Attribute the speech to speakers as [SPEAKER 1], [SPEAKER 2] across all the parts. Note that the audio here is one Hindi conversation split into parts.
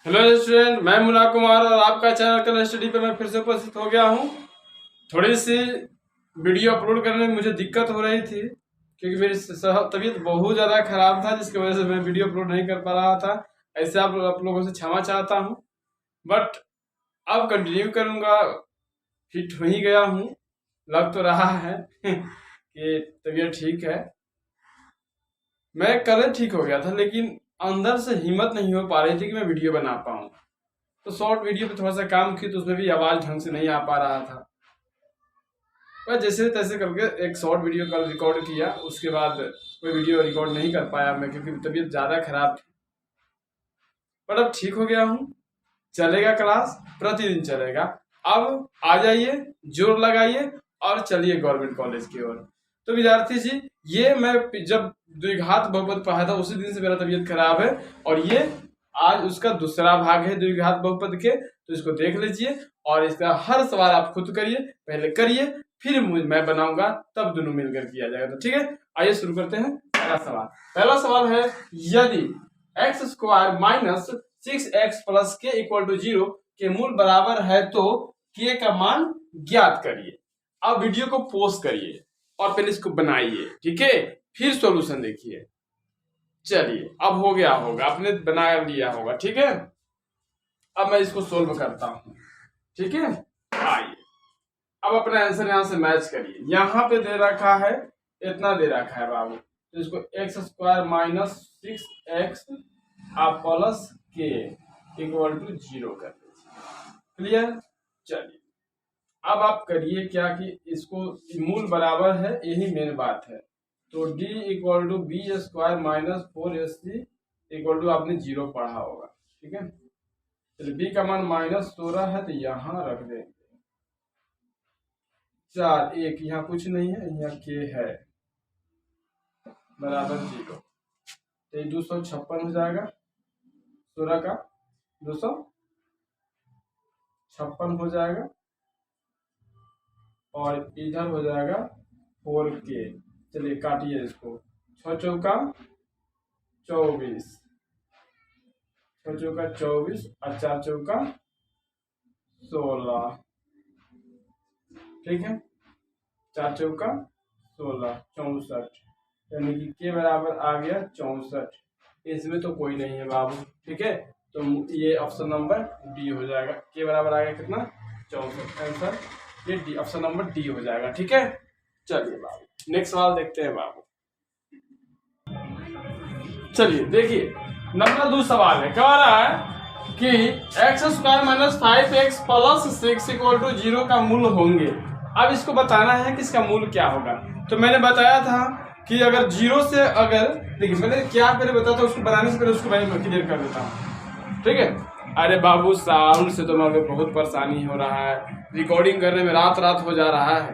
[SPEAKER 1] हेलो स्टूडेंट, मैं मुन्ना कुमार और आपका चैनल कल स्टडी पे मैं फिर से उपस्थित हो गया हूँ। थोड़ी सी वीडियो अपलोड करने में मुझे दिक्कत हो रही थी क्योंकि मेरी तबीयत बहुत ज़्यादा खराब था, जिसकी वजह से मैं वीडियो अपलोड नहीं कर पा रहा था। ऐसे आप लोगों से क्षमा चाहता हूँ, बट अब कंटिन्यू करूँगा। फिट हो ही गया हूँ, लग तो रहा है कि तबीयत ठीक है। मैं कल ठीक हो गया था, लेकिन अंदर से हिम्मत नहीं हो पा रही थी कि मैं वीडियो बना पाऊँ। तो शॉर्ट वीडियो पे थोड़ा सा काम की तो उसमें भी आवाज़ ढंग से नहीं आ पा रहा था। बस जैसे तैसे करके एक शॉर्ट वीडियो कल रिकॉर्ड किया, उसके बाद कोई वीडियो रिकॉर्ड नहीं कर पाया मैं क्योंकि तबीयत ज़्यादा खराब थी। पर अब ठीक हो गया हूँ, चलेगा क्लास, प्रतिदिन चलेगा। अब आ जाइए, जोर लगाइए और चलिए गवर्नमेंट कॉलेज की ओर। तो विद्यार्थी जी, ये मैं जब द्विघात बहुपद पढ़ा था उसी दिन से मेरा तबीयत खराब है, और ये आज उसका दूसरा भाग है द्विघात बहुपद के। तो इसको देख लीजिए और इसका हर सवाल आप खुद करिए, पहले करिए फिर मैं बनाऊंगा, तब दोनों मिलकर किया जाएगा। तो ठीक है, आइए शुरू करते हैं। पहला सवाल है, यदि x square minus 6x plus के इक्वल टू 0 के मूल बराबर है तो के का मान ज्ञात करिए। अब वीडियो को पोस्ट करिए और पहले इसको बनाइए, ठीक है, फिर सॉल्यूशन देखिए। चलिए, अब हो गया होगा, आपने बना लिया होगा, ठीक है। अब मैं इसको सोल्व करता हूं, ठीक है। आइए, अब अपना आंसर यहां से मैच करिए। यहां पे दे रखा है, इतना दे रखा है बाबू, तो इसको एक्स स्क्वायर माइनस 6x आप प्लस के इक्वल टू 0 कर दीजिए। क्लियर। चलिए, अब आप करिए क्या कि इसको मूल बराबर है, यही मेन बात है। तो d equal to b square minus 4ac equal to आपने 0 पढ़ा होगा, ठीक है। चलिए, b का मान -16 है तो यहां रख देंगे 4, 1 यहाँ कुछ नहीं है, यहाँ k है बराबर 0। तो 256 हो जाएगा, 16 का 256 हो जाएगा और इधर हो जाएगा 4k। चलिए काटिए इसको, 6 चौका 24, 6 चौका 24 और 4 चौका 16, ठीक है। 4 चौका 16, 64, यानी कि के बराबर आ गया 64। इसमें तो कोई नहीं है बाबू, ठीक है। तो ये ऑप्शन नंबर डी हो जाएगा। के बराबर आ गया कितना, 64। आंसर ये डी, ऑप्शन नंबर डी हो जाएगा, ठीक है। चलिए बाबू, नेक्स्ट सवाल देखते हैं बाबू। चलिए देखिए, नंबर 2 सवाल है, कह रहा है कि x square minus 5x plus 6 equal to 0 का मूल होंगे। अब इसको बताना है कि इसका मूल क्या होगा। तो मैंने बताया था कि अगर 0 से, अगर देखिए मैंने क्या पहले बताया था, उसको बनाने से पहले उसको मैं क्लियर कर देता हूँ, ठीक है। अरे बाबू, साउंड से तो मेरे बहुत परेशानी हो रहा है, रिकॉर्डिंग करने में रात रात हो जा रहा है,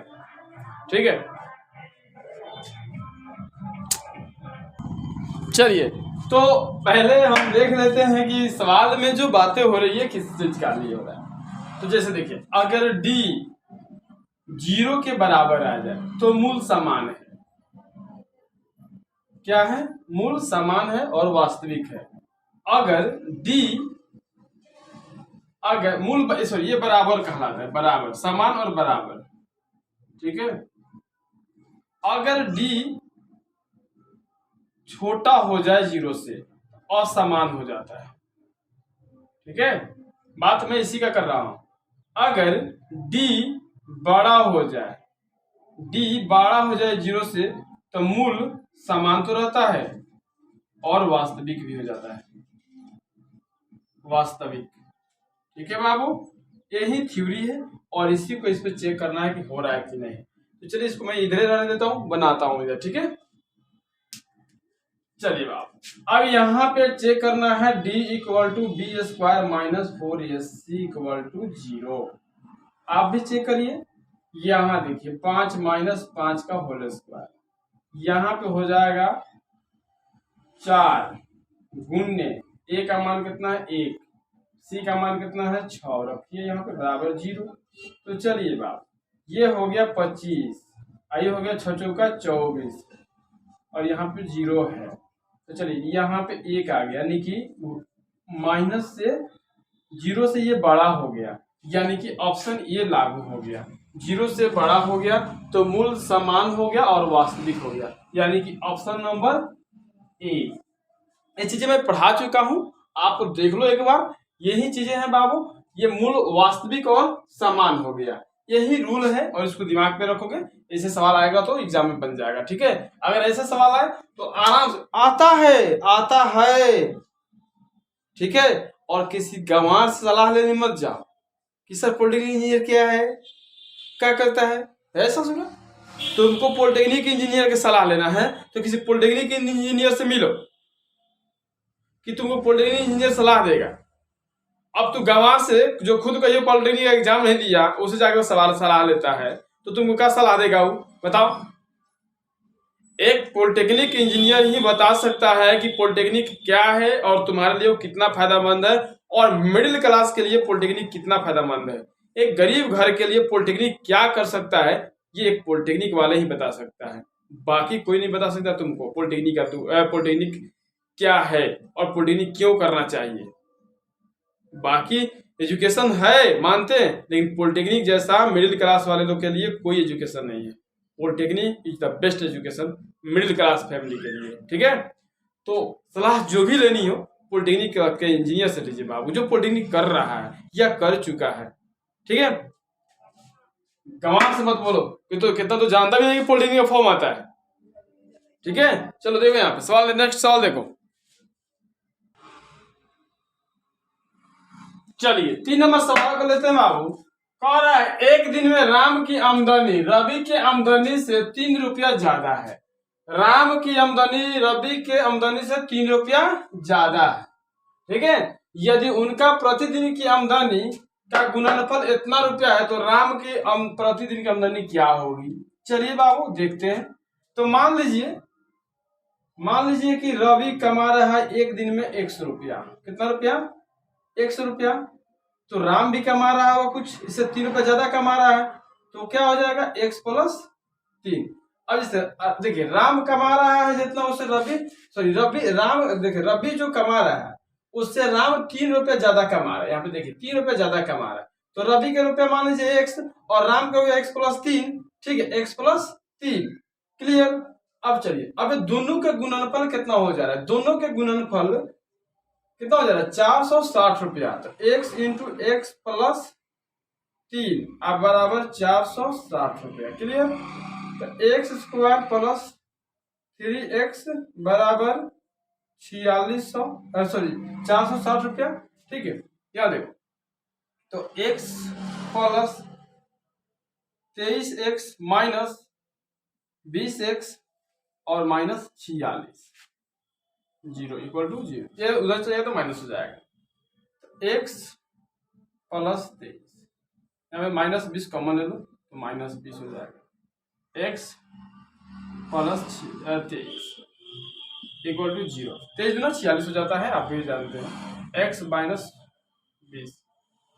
[SPEAKER 1] ठीक है। चलिए, तो पहले हम देख लेते हैं कि सवाल में जो बातें हो रही है किस चीज का लिए हो रहा है। तो जैसे देखिए, अगर d 0 के बराबर आ जाए तो मूल समान है। क्या है, मूल समान है और वास्तविक है। अगर d, अगर मूल सॉरी ये बराबर कहलाता है, बराबर, समान और बराबर, ठीक है। अगर d छोटा हो जाए 0 से, असमान हो जाता है, ठीक है। बात मैं इसी का कर रहा हूं। अगर d बड़ा हो जाए, d बड़ा हो जाए 0 से, तो मूल समान तो रहता है और वास्तविक भी हो जाता है, वास्तविक, ठीक है बाबू। यही थ्योरी है और इसी को इस पे चेक करना है कि हो रहा है कि नहीं। तो चलिए, इसको मैं इधर रहने देता हूं, बनाता हूं इधर, ठीक है। चलिए बाबू, अब यहाँ पे चेक करना है d equal to b square minus 4ac equal to 0। आप भी चेक करिए। यहाँ देखिए 5 माइनस 5 का होल स्क्वायर, यहाँ पे हो जाएगा 4 गुण्य a का मान कितना है 1, c का मान कितना है 6, रखिए यहाँ पे बराबर 0। तो चलिए बाबू, ये हो गया 25, ये हो गया 6 चौका 24 और यहाँ पे 0 है। तो चलिए यहाँ पे 1 आ गया, यानी कि माइनस से जीरो से ये बड़ा हो गया, यानी कि ऑप्शन ये लागू हो गया। जीरो से बड़ा हो गया तो मूल समान हो गया और वास्तविक हो गया, यानी कि ऑप्शन नंबर ए। ये चीजें मैं पढ़ा चुका हूं, आप देख लो एक बार। यही चीजें हैं बाबू, ये मूल वास्तविक और समान हो गया, यही रूल है। और इसको दिमाग में रखोगे, ऐसे सवाल आएगा तो एग्जाम में बन जाएगा। ठीक है, अगर ऐसे सवाल आए तो आराम से आता है। ठीक है, और किसी गंवार से सलाह लेने मत जाओ कि सर पॉलिटेक्निक इंजीनियर क्या है, क्या करता है, ऐसा सुना। तुमको पॉलिटेक्निक इंजीनियर की सलाह लेना है तो किसी पॉलिटेक्निक इंजीनियर से मिलो कि तुमको पॉलिटेक्निक इंजीनियर सलाह देगा। अब तू गंवार से जो खुद कहियो पॉलिटेक्निक का एग्जाम नहीं दिया, उसे जाकर सलाह लेता है, तो तुमको क्या सलाह देगा वो बताओ। एक पॉलिटेक्निक इंजीनियर ही बता सकता है कि पॉलिटेक्निक क्या है और तुम्हारे लिए वो कितना फायदेमंद है, और मिडिल क्लास के लिए पॉलिटेक्निक कितना फायदेमंद है। एक गरीब घर के लिए पॉलिटेक्निक क्या कर सकता है, ये एक पॉलिटेक्निक वाले ही बता सकता है, बाकी कोई नहीं बता सकता तुमको पॉलिटेक्निक क्या है और पॉलिटेक्निक क्यों करना चाहिए। बाकी एजुकेशन है मानते हैं, लेकिन पॉलिटेक्निक जैसा मिडिल क्लास वाले लोग के लिए कोई एजुकेशन नहीं है। Polytechnic is the best education middle class family के लिए। ठीक है, तो सलाह जो भी लेनी हो पॉलिटेक्निक के इंजीनियर से लीजिए बाबू, जो पॉलिटेक्निक कर रहा है या कर चुका है। ठीक है, गंवार से मत बोलो कि तो कितना तो जानता भी नहीं कि पॉलिटेक्निक का फॉर्म आता है। ठीक है, चलो देखो यहाँ पे सवाल, नेक्स्ट सवाल देखो। चलिए 3 नंबर सवाल को लेते हैं बाबू। कह रहा है एक दिन में राम की आमदनी रवि के आमदनी से 3 रुपया ज्यादा है। राम की आमदनी रवि के आमदनी से 3 रुपया ज्यादा है। ठीक है, यदि उनका प्रतिदिन की आमदनी का गुणनफल इतना रुपया है तो राम की प्रतिदिन की आमदनी क्या होगी। चलिए बाबू देखते हैं। तो मान लीजिए कि रवि कमा रहा है एक दिन में 100 रुपया। कितना रुपया? 100 रुपया। तो राम भी कमा रहा होगा कुछ, इससे 3 रुपया ज्यादा कमा रहा है, तो क्या हो जाएगा x प्लस 3। अब इसे देखिए, राम कमा रहा है जितना उससे रवि जो कमा रहा है उससे राम 3 रुपया ज्यादा कमा रहा है। यहाँ पे देखिए 3 रुपया ज्यादा कमा रहा है, तो रवि के रुपया मान लीजिए x और राम का हो गया x प्लस 3। ठीक है, x प्लस 3 क्लियर। अब चलिए, अब दोनों के गुणनफल कितना हो जा रहा है, दोनों के गुणनफल कितना हो जा रहा है 460 रुपया। तो x इंटू एक्स प्लस 3 अब बराबर 460 रुपया क्लियर। तो एक्स स्क्वायर प्लस 3x बराबर 460 रुपया। ठीक है, क्या देखो, तो x plus 23x minus 20x और माइनस 46 0 इक्वल टू 0। ये उधर चलेगा तो माइनस हो जाएगा। तो x प्लस 23, यहाँ पे माइनस 20 कॉमन ले लो तो माइनस 20 हो जाएगा। x plus 23 equal to 0। 23 गुना 46 हो जाता है, आप भी जानते हैं। x माइनस 20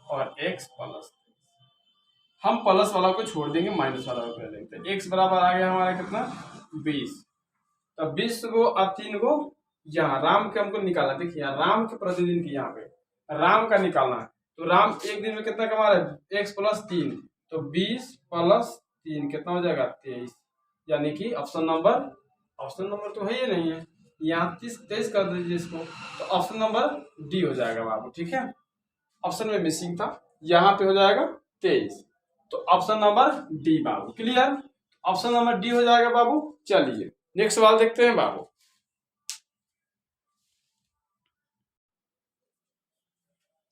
[SPEAKER 1] और x प्लस 23। हम प्लस वाला को छोड़ देंगे, माइनस वाला को कर देंगे। x बराबर आ गया हमारा कितना 20। तो 20 को अब 3 को यहाँ राम के हमको निकालना। देखिए यहाँ राम के प्रतिदिन की, यहाँ पे राम का निकालना है। तो राम एक दिन में कितना कमा रहा है x प्लस 3, तो 20 प्लस 3 कितना हो जाएगा 23, यानी कि ऑप्शन नंबर तो है ही नहीं है, यहाँ 23 कर दीजिए इसको, तो ऑप्शन नंबर डी हो जाएगा बाबू। ठीक है, ऑप्शन में मिसिंग था, यहाँ पे हो जाएगा 23, तो ऑप्शन नंबर डी बाबू क्लियर। ऑप्शन नंबर डी हो जाएगा बाबू। चलिए नेक्स्ट सवाल देखते हैं बाबू।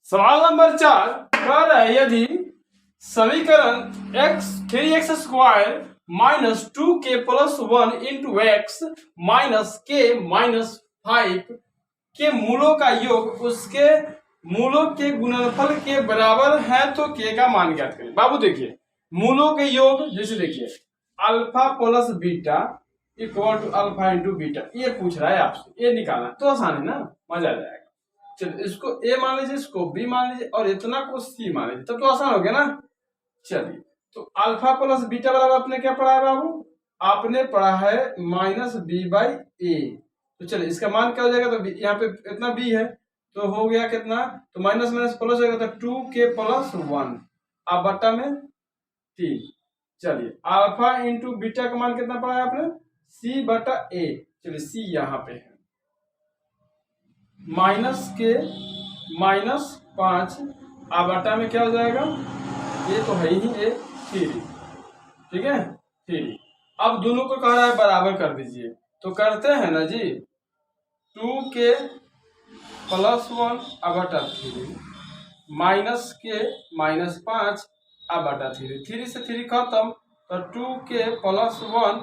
[SPEAKER 1] सवाल नंबर 4 कह रहा है यदि समीकरण 3x square minus 2k plus 1 into x minus के माइनस 5 के मूलों का योग उसके मूलों के गुणनफल के बराबर है तो k का मान ज्ञात करें। बाबू देखिए, मूलों के योग जैसे देखिए alpha plus beta equal to alpha into beta, ये पूछ रहा है आपसे, ये निकालना तो आसान है ना, मजा आ जाएगा। चलिए इसको a मान लीजिए, इसको b मान लीजिए और इतना को c मान लीजिए, तब तो आसान हो गया ना। चलिए तो अल्फा प्लस बीटा बराबर आपने क्या पढ़ा है बाबू, आपने पढ़ा है माइनस b बाई ए। तो चलिए इसका मान क्या हो जाएगा, तो यहाँ पे इतना b है तो हो गया कितना, तो माइनस माइनस प्लस हो गया, तो 2k + 1 अब बट्टा में 3। चलिए अल्फा इंटू बीटा का मान कितना पड़ा है आपने, c/a। चलिए c यहाँ पे है, -k -5 अब बट्टा में क्या हो जाएगा, ये तो है ही a 3, ठीक है 3। अब दोनों को कह रहा है बराबर कर दीजिए, तो करते हैं ना जी, 2k + 1 अब बटा 3 -k -5 अब बटा 3, 3 से 3 खत्म, तो 2k + 1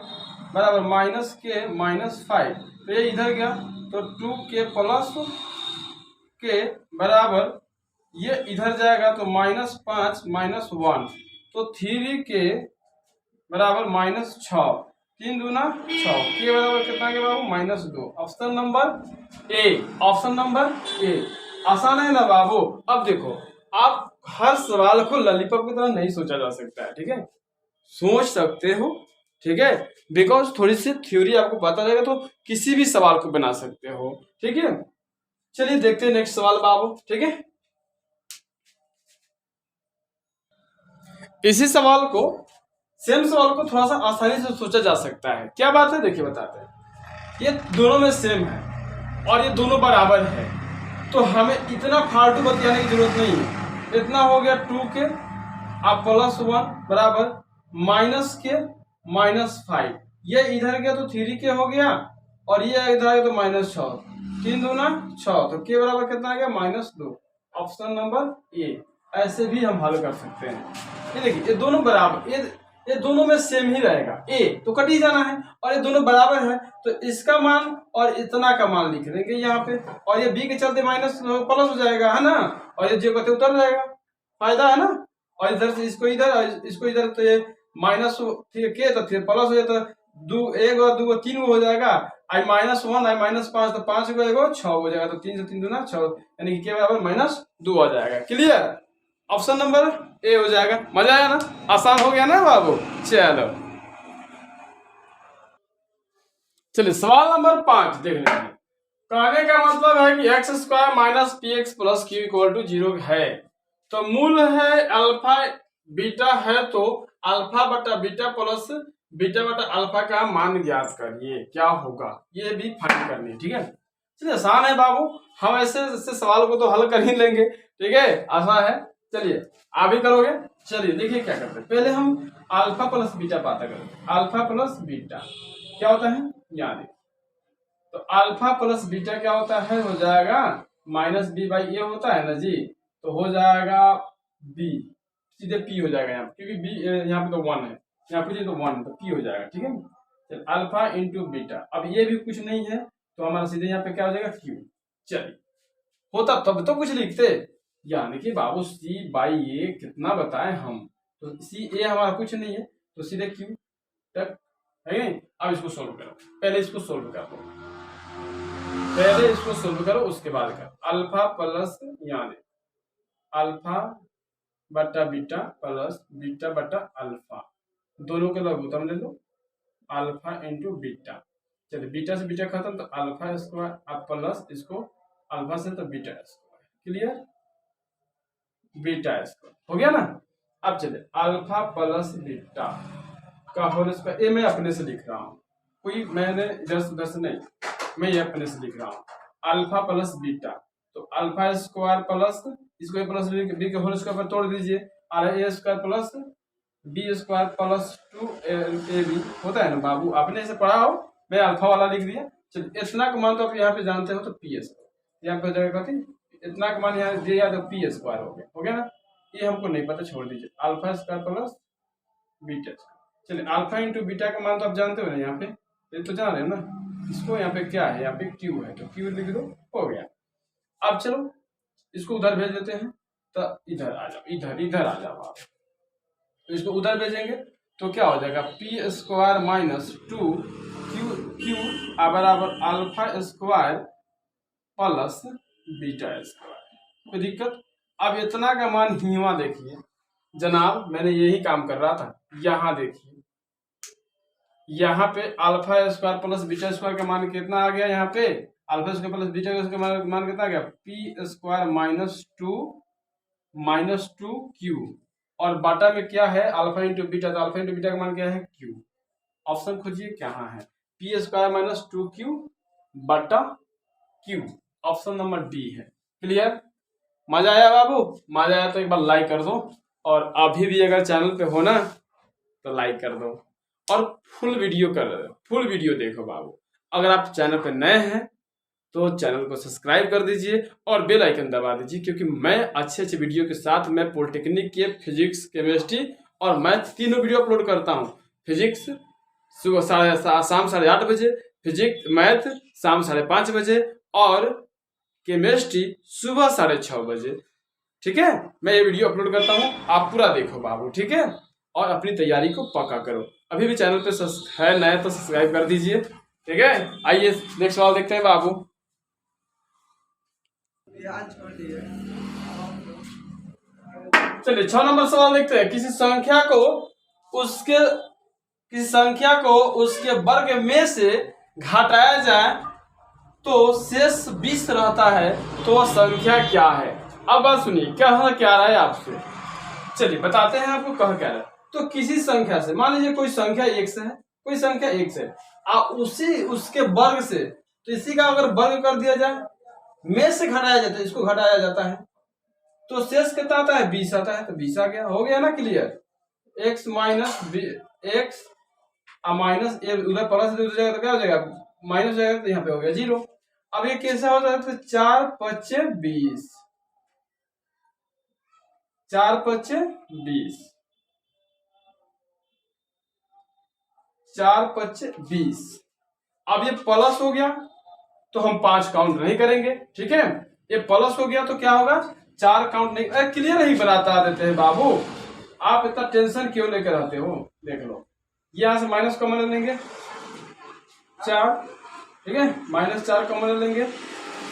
[SPEAKER 1] बराबर -k -5, तो ये इधर गया, तो 2k + k बराबर ये इधर जाएगा, तो -5 -1, तो 3k बराबर -6, 3 दूना 6, के बराबर कितना के बाबू -2। Option number A, option number A. आसान है ना बाबू। अब देखो, आप हर सवाल को लॉलीपॉप की तरह नहीं सोचा जा सकता है, ठीक है, सोच सकते हो, ठीक है, बिकॉज थोड़ी सी थ्योरी आपको पता रहेगा तो किसी भी सवाल को बना सकते हो, ठीक है। चलिए देखते हैं नेक्स्ट सवाल बाबू, ठीक है। इसी सवाल को, सेम सवाल को थोड़ा सा आसानी से सोचा जा सकता है। क्या बात है, देखिए बताते हैं। ये दोनों में सेम है और ये दोनों बराबर है, तो हमें इतना फालतू बतियाने की जरूरत नहीं है। इतना हो गया 2k अब +1 बराबर -k -5, ये इधर गया तो 3k हो गया, और ये इधर गया तो -6, 3 दूना 6, तो k बराबर कितना आ गया -2। Option number A. ऐसे भी हम हल कर सकते हैं। ये देखिए, ये दोनों बराबर, ये दोनों में सेम ही रहेगा, ए तो कट ही जाना है, और ये दोनों बराबर है, तो इसका मान और इतना का मान लिख देंगे यहाँ पे, और ये बी के चलते माइनस प्लस हो जाएगा, है ना, और ये जो कहते उतर जाएगा, फायदा है ना। और इधर से इसको इधर और इसको इधर, तो ये माइनस के तो फिर प्लस हो जाता, दो एक और दो 3 हो जाएगा, आई -1 आई -5, तो 5 को एगो 6 हो जाएगा, तो 3 से 3 दूना 6, यानी कि के बराबर -2 आ जाएगा। क्लियर, ऑप्शन नंबर ए हो जाएगा। मजा आया ना, आसान हो गया ना बाबू। चलो चलिए सवाल नंबर 5 देख लेते हैं। कहने का मतलब है कि x² - px + q = 0 है, तो मूल है अल्फा बीटा है, तो अल्फा बटा बीटा प्लस बीटा बटा अल्फा का मान ज्ञात करिए, क्या होगा, ये भी फाइंड करनी है, ठीक है। चलिए आसान है बाबू, हम ऐसे सवाल को तो हल कर ही लेंगे, ठीक है, आसान है। चलिए आप भी करोगे। चलिए देखिए क्या करते हैं, पहले हम अल्फा प्लस बीटा पता करेंगे। अल्फा प्लस बीटा क्या होता है, यहाँ देखिए, तो अल्फा प्लस बीटा क्या होता है, हो जाएगा -b/a होता है ना जी, तो हो जाएगा b, सीधे p हो जाएगा यहाँ, क्योंकि b यहाँ पे तो 1 है, यहाँ पे तो 1, तो p हो जाएगा, ठीक है। तो अल्फा इंटू बीटा, अब ये भी कुछ नहीं है, तो हमारा सीधे यहाँ पे क्या हो जाएगा q। चलिए होता तब तो कुछ लिखते, यानी कि बाबू c/a कितना बताएं हम, तो ca हमारा कुछ नहीं है, तो सीधे q तक है। अब इसको सोल्व करो, पहले इसको सोल्व कर दो, पहले इसको सोल्व करो, उसके बाद कर अल्फा प्लस, यहाँ दे अल्फा बटा बीटा प्लस बीटा बटा अल्फा, दोनों के लघुत्तम ले लो, अल्फा इंटू बीटा। चलिए बीटा से बीटा खत्म, तो अल्फा स्क्वायर अब प्लस इसको अल्फा से तो beta square. Clear, beta square हो गया ना। अब चलिए अल्फा प्लस बीटा का होल स्क्वायर, ये मैं अपने से लिख रहा हूँ, कोई मैंने इधर से उधर से नहीं, मैं ये अपने से लिख रहा हूँ। अल्फा प्लस बीटा, तो अल्फा स्क्वायर प्लस इसको प्लस बी के होल स्क्वायर पर तोड़ दीजिए, और A square plus B square plus 2ab होता है ना बाबू, आपने इसे पढ़ा हो, मैं अल्फा वाला लिख दिया। चलिए इतना का मान तो आप यहाँ पे जानते हो, तो पी स्क्वायर यहाँ पे जगह कथी, इतना का मान यहाँ दिया तो पी स्क्वायर हो गया ना, ये हमको नहीं पता, छोड़ दीजिए, अल्फा स्क्वायर प्लस बीटा। चलिए अल्फा इंटू बीटा का मान तो आप जानते हो ना, यहाँ पे ये तो जान रहे हो ना, इसको यहाँ पे क्या है, यहाँ पे क्यू है, तो क्यू लिख दो, हो गया। अब चलो इसको उधर भेज देते हैं, तो इधर आ जाओ, इधर आ जाओ आप, तो इसको उधर भेजेंगे तो क्या हो जाएगा, पी स्क्वायर माइनस 2 बराबर alpha square plus beta square. कोई दिक्कत। अब इतना का मान हिवा देखिए जनाब, मैंने यही काम कर रहा था, यहाँ देखिए, यहाँ पे alpha square plus beta square का मान कितना आ गया, यहाँ पे alpha square plus beta square मान कितना आ गया, P square minus two Q, और बाटा में क्या है, अल्फा इंटू बीटा, तो अल्फा इंटू बीटा का मान क्या है, क्यू। ऑप्शन खोजिए कहाँ है, P square minus two Q बटा क्यू, ऑप्शन नंबर डी है। क्लियर, मजा आया बाबू? मजा आया तो एक बार लाइक कर दो, और अभी भी अगर चैनल पे हो ना तो लाइक कर दो, और फुल वीडियो देखो बाबू। अगर आप चैनल पे नए हैं तो चैनल को सब्सक्राइब कर दीजिए और बेल आइकन दबा दीजिए, क्योंकि मैं अच्छे अच्छे वीडियो के साथ मैं पॉलिटेक्निक के फिजिक्स, केमिस्ट्री और मैथ तीनों वीडियो अपलोड करता हूँ। फिजिक्स सुबह शाम 8:30 बजे, फिजिक्स मैथ शाम 5:30 बजे, और केमिस्ट्री सुबह 6:30 बजे। ठीक है, मैं ये वीडियो अपलोड करता हूँ, आप पूरा देखो बाबू। ठीक है, और अपनी तैयारी को पक्का करो। अभी भी चैनल पे है नए तो सब्सक्राइब कर दीजिए। ठीक है, आइए नेक्स्ट सवाल देखते हैं बाबू। चलिए 6 नंबर सवाल देखते हैं। किसी संख्या को उसके वर्ग में से घटाया जाए तो शेष 20 रहता है, तो वह संख्या क्या है? अब बात सुनिए, क्या रहा है आपसे, चलिए बताते हैं आपको कह क्या रहा है। तो किसी संख्या से, मान लीजिए कोई संख्या x है, कोई संख्या x है, उसके वर्ग से, तो इसी का अगर वर्ग कर दिया जाए, में से घटाया जाता है, इसको घटाया जाता है, तो शेष कितना आता है, 20 आता है। तो 20 आ गया, हो गया ना clear. x minus x minus उधर प्लस उधर जाएगा तो क्या हो जाएगा, माइनस हो जाएगा, तो यहाँ पे हो गया 0। अब ये कैसा हो जाता है, 4 5 20, 4 5 20, 4 5 20। अब ये प्लस हो गया तो हम 5 काउंट नहीं करेंगे। ठीक है, ये प्लस हो गया तो क्या होगा, 4 काउंट नहीं। क्लियर नहीं बता देते हैं बाबू, आप इतना टेंशन क्यों लेकर आते हो। देख लो, यहां से माइनस कॉमन ले लेंगे 4, ठीक है, -4 कॉमन ले लेंगे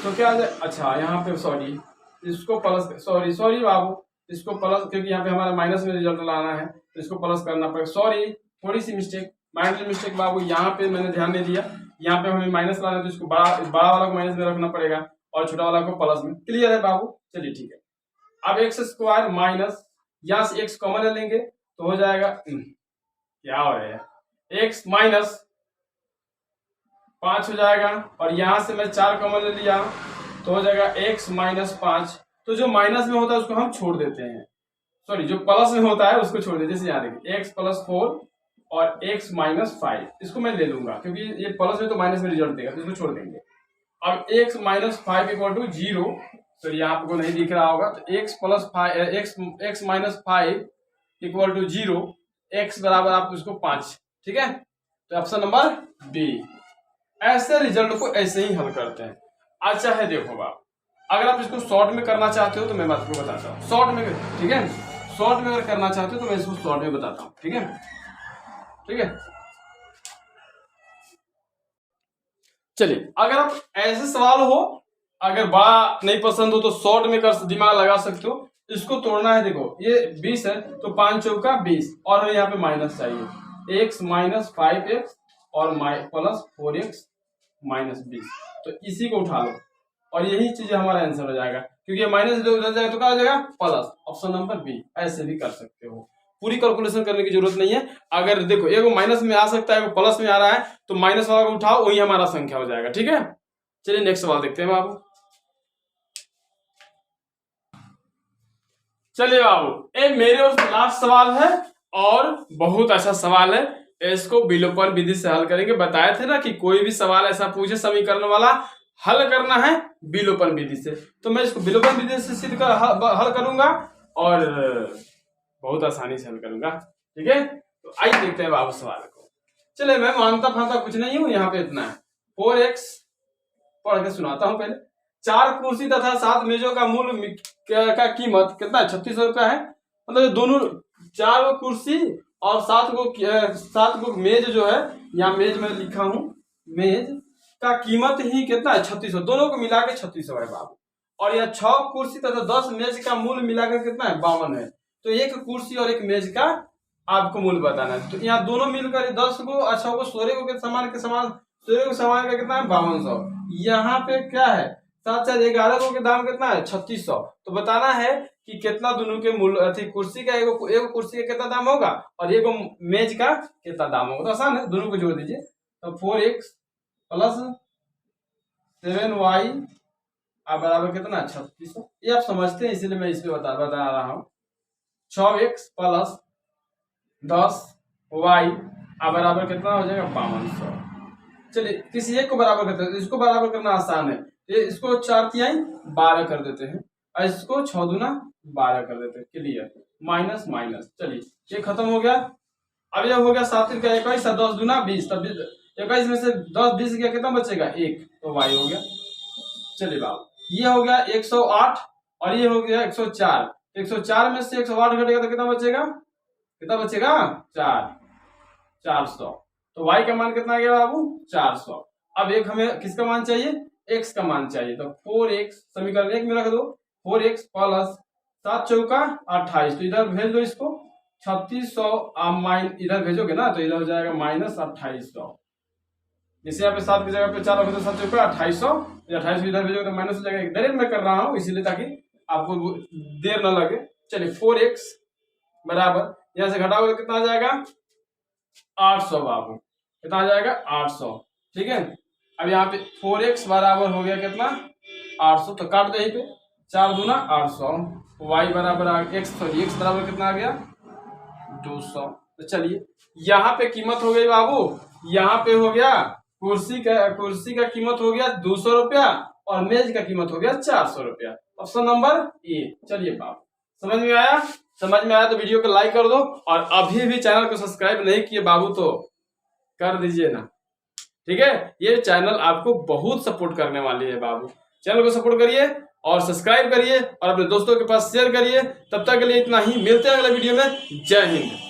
[SPEAKER 1] तो क्या आ जाए, अच्छा यहाँ पे सॉरी इसको प्लस, सॉरी बाबू, इसको प्लस, क्योंकि यहाँ पे हमारा माइनस में रिजल्ट लाना है तो इसको प्लस करना पड़ेगा। सॉरी, थोड़ी सी मिस्टेक, माइनर मिस्टेक बाबू, यहाँ पे मैंने ध्यान नहीं दिया। यहाँ पे हमें माइनस लाना है तो इसको बड़ा वाला को माइनस में रखना पड़ेगा और छोटा वाला को प्लस में। क्लियर है बाबू, चलिए ठीक है। अब एक्स स्क्वायर माइनस, यहाँ से एक्स कॉमन ले लेंगे तो हो जाएगा, क्या हो रहा है, एक्स माइनस 5 हो जाएगा, और यहाँ से मैं 4 कॉमन ले लिया तो हो जाएगा x माइनस 5। तो जो माइनस में होता है उसको हम छोड़ देते हैं, सॉरी जो प्लस में होता है उसको छोड़ देते हैं। जैसे यहाँ देखिए x प्लस 4 और x माइनस 5, इसको मैं ले लूंगा क्योंकि ये प्लस में तो माइनस में रिजल्ट देगा, तो इसको छोड़ देंगे। अब x माइनस 5 इक्वल टू 0, तो ये आपको नहीं दिख रहा होगा, तो x plus 5 x minus 5 equal to 0, x बराबर आप उसको 5। ठीक है, तो ऑप्शन नंबर बी। ऐसे रिजल्ट को ऐसे ही हल करते हैं। अच्छा है, देखो बाप, अगर आप इसको शॉर्ट में करना चाहते हो तो मैं आपको बताता हूँ शॉर्ट में। ठीक है, शॉर्ट में अगर करना चाहते हो तो मैं इसको शॉर्ट में बताता हूँ। ठीक है, ठीक है, चलिए, अगर आप ऐसे सवाल हो, अगर बड़ा नहीं पसंद हो तो शॉर्ट में कर दिमाग लगा सकते हो। इसको तोड़ना है, देखो ये 20 है तो 5 चौका 20, और हमें यहाँ पे माइनस चाहिए, x माइनस 5x और प्लस 4x माइनस 20, तो इसी को उठा लो और यही चीज हमारा आंसर हो जाएगा, क्योंकि माइनस उधर जाएगा तो क्या हो जाएगा, प्लस। Option number B. ऐसे भी कर सकते हो, पूरी कैलकुलेशन करने की जरूरत नहीं है। अगर देखो एक माइनस में आ सकता है, प्लस में आ रहा है, तो माइनस वाला को उठाओ, वही हमारा संख्या हो जाएगा। ठीक है, चलिए नेक्स्ट सवाल देखते हैं बाबू। चलिए बाबू, ये मेरे और लास्ट सवाल है और बहुत अच्छा सवाल है। इसको विलोपन विधि से हल करेंगे। बताए थे ना कि कोई भी सवाल ऐसा पूछे समीकरण वाला, हल करना है विलोपन विधि से, तो मैं इसको विलोपन विधि से सिद्ध कर हल करूंगा और बहुत आसानी से हल करूंगा। ठीक है, तो आइए देखते हैं बाबू सवाल को। चले, मैं मानता फानता कुछ नहीं हूं, यहाँ पे इतना है। 4x पढ़ के सुनाता हूं पहले। 4 कुर्सी तथा 7 मेजों का मूल का कीमत कितना है, 3600 रुपया है। मतलब दोनों 4 कुर्सी और 7 गो मेज जो है, यहाँ मेज में लिखा हूं, मेज का कीमत ही कितना है, 3600। दोनों को मिला के 3600 है बाबू। और यह 6 कुर्सी तथा 10 मेज का मूल मिलाकर कितना है, 52 है। तो एक कुर्सी और एक मेज का आपको मूल बताना है। तो यहाँ दोनों मिलकर 10 को 6 को 16 को के समान तो सामान का कितना है 5200। यहाँ पे क्या है 7 को के दाम कितना है 3600। तो बताना है कि कितना दोनों के मूल्य कुर्सी का एगो कुर्सी का कितना दाम होगा और एगो मेज का कितना दाम होगा। तो आसान है, दोनों को जोड़ दीजिए। तो 4x प्लस 7y बराबर कितना 3600। ये आप समझते हैं इसीलिए मैं इस पे बता रहा हूँ। 6x प्लस 10y बराबर कितना हो जाएगा 5200। चलिए किसी एक को बराबर करते हैं, इसको बराबर करना आसान है। ये इसको 4 तिहाई 12 कर देते हैं और इसको 6 दूना 12 कर देते हैं। Clear, minus minus. चलिए ये खत्म हो गया। अब ये हो गया 7 का 21 और 10 दूना 20। तब 21 में से 10 20 गया कितना बचेगा 1, तो y हो गया। चलिए बाबू ये हो गया 108 और ये हो गया 104। 104 में से 108 घटेगा तो कितना बचेगा 400। तो y का मान कितना आ गया बाबू 400। अब एक हमें किसका मान चाहिए x का मान चाहिए। तो 4x समीकरण 1 में रख दो। 4x प्लस 7 चौका 28। तो इधर भेज दो इसको 3600 इधर भेजोगे ना तो इधर हो जाएगा माइनस 2800। जैसे यहाँ पे 7 की जगह पे 4 रखो तो 7 चौका 2800। 2800 इधर भेजोगे तो माइनस हो जाएगा। डायरेक्ट मैं कर रहा हूँ इसीलिए ताकि आपको देर ना लगे। चलिए 4x बराबर यहाँ से घटाओगे तो कितना आ जाएगा 800 बाबू। कितना आ जाएगा 800। ठीक है, अब यहाँ पे 4x बराबर हो गया कितना 800। तो काट दो यहीं पे 4 दूना 800। y बराबर x बराबर कितना आ गया 200। तो चलिए यहाँ पे कीमत हो गई बाबू, यहाँ पे हो गया कुर्सी का कीमत हो गया 200 रुपया और मेज का कीमत हो गया 400 रुपया। Option number A. चलिए बाबू समझ में आया? समझ में आया तो वीडियो को लाइक कर दो और अभी भी चैनल को सब्सक्राइब नहीं किए बाबू तो कर दीजिए ना। ठीक है, ये चैनल आपको बहुत सपोर्ट करने वाली है बाबू। चैनल को सपोर्ट करिए और सब्सक्राइब करिए और अपने दोस्तों के पास शेयर करिए। तब तक के लिए इतना ही, मिलते हैं अगले वीडियो में। जय हिंद।